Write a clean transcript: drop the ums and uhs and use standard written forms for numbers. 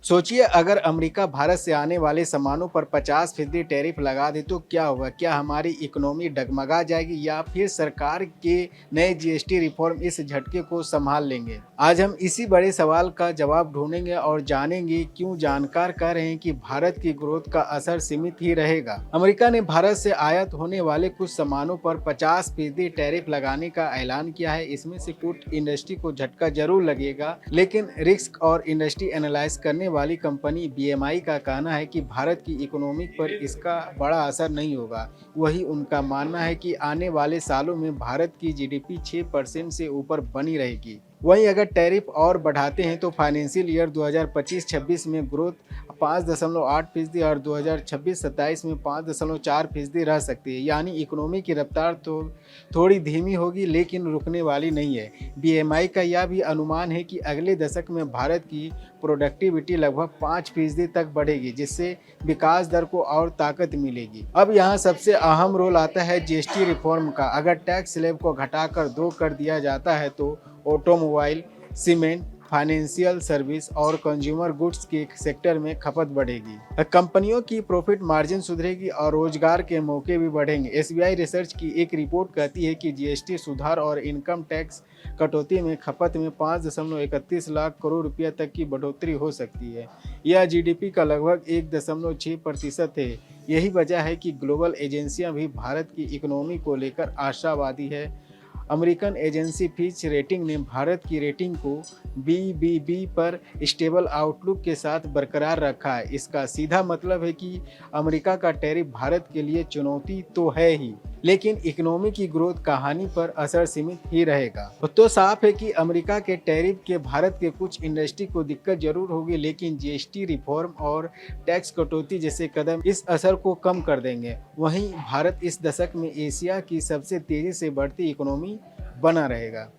सोचिए अगर अमेरिका भारत से आने वाले सामानों पर 50% टैरिफ लगा दे तो क्या होगा? क्या हमारी इकोनॉमी डगमगा जाएगी या फिर सरकार के नए जीएसटी रिफॉर्म इस झटके को संभाल लेंगे? आज हम इसी बड़े सवाल का जवाब ढूंढेंगे और जानेंगे क्यों जानकार कह रहे हैं कि भारत की ग्रोथ का असर सीमित ही रहेगा। अमेरिका ने भारत से आयात होने वाले कुछ सामानों पर 50% टैरिफ लगाने का ऐलान किया है। इसमें से फूड इंडस्ट्री को झटका जरूर लगेगा, लेकिन रिस्क और इंडस्ट्री एनालाइज करने वाली कंपनी बीएमआई का कहना है कि भारत की इकोनॉमी पर इसका बड़ा असर नहीं होगा। वही उनका मानना है कि आने वाले सालों में भारत की जीडीपी 6% से ऊपर बनी रहेगी। वहीं अगर टैरिफ और बढ़ाते हैं तो फाइनेंशियल ईयर 2025-26 में ग्रोथ 5.8% और 2026-27 में 5.4% रह सकती है। यानी इकोनॉमी की रफ्तार तो थोड़ी धीमी होगी लेकिन रुकने वाली नहीं है। बीएमआई का यह भी अनुमान है कि अगले दशक में भारत की प्रोडक्टिविटी लगभग 5% तक बढ़ेगी, जिससे विकास दर को और ताकत मिलेगी। अब यहाँ सबसे अहम रोल आता है जीएसटी रिफॉर्म का। अगर टैक्स स्लैब को घटाकर 2 कर दिया जाता है तो ऑटोमोबाइल, सीमेंट, फाइनेंशियल सर्विस और कंज्यूमर गुड्स के सेक्टर में खपत बढ़ेगी। कंपनियों की प्रॉफिट मार्जिन सुधरेगी और रोजगार के मौके भी बढ़ेंगे। एसबीआई रिसर्च की एक रिपोर्ट कहती है कि जीएसटी सुधार और इनकम टैक्स कटौती में खपत में 5.31 लाख करोड़ रुपया तक की बढ़ोतरी हो सकती है। यह जीडीपी का लगभग 1.6% है। यही वजह है कि ग्लोबल एजेंसियां भी भारत की इकोनॉमी को लेकर आशावादी है। अमेरिकन एजेंसी फिच रेटिंग ने भारत की रेटिंग को BBB पर स्टेबल आउटलुक के साथ बरकरार रखा है। इसका सीधा मतलब है कि अमेरिका का टैरिफ भारत के लिए चुनौती तो है ही, लेकिन इकोनॉमी की ग्रोथ कहानी पर असर सीमित ही रहेगा। तो साफ है कि अमेरिका के टैरिफ के भारत के कुछ इंडस्ट्री को दिक्कत जरूर होगी, लेकिन जीएसटी रिफॉर्म और टैक्स कटौती जैसे कदम इस असर को कम कर देंगे। वहीं भारत इस दशक में एशिया की सबसे तेजी से बढ़ती इकोनॉमी बना रहेगा।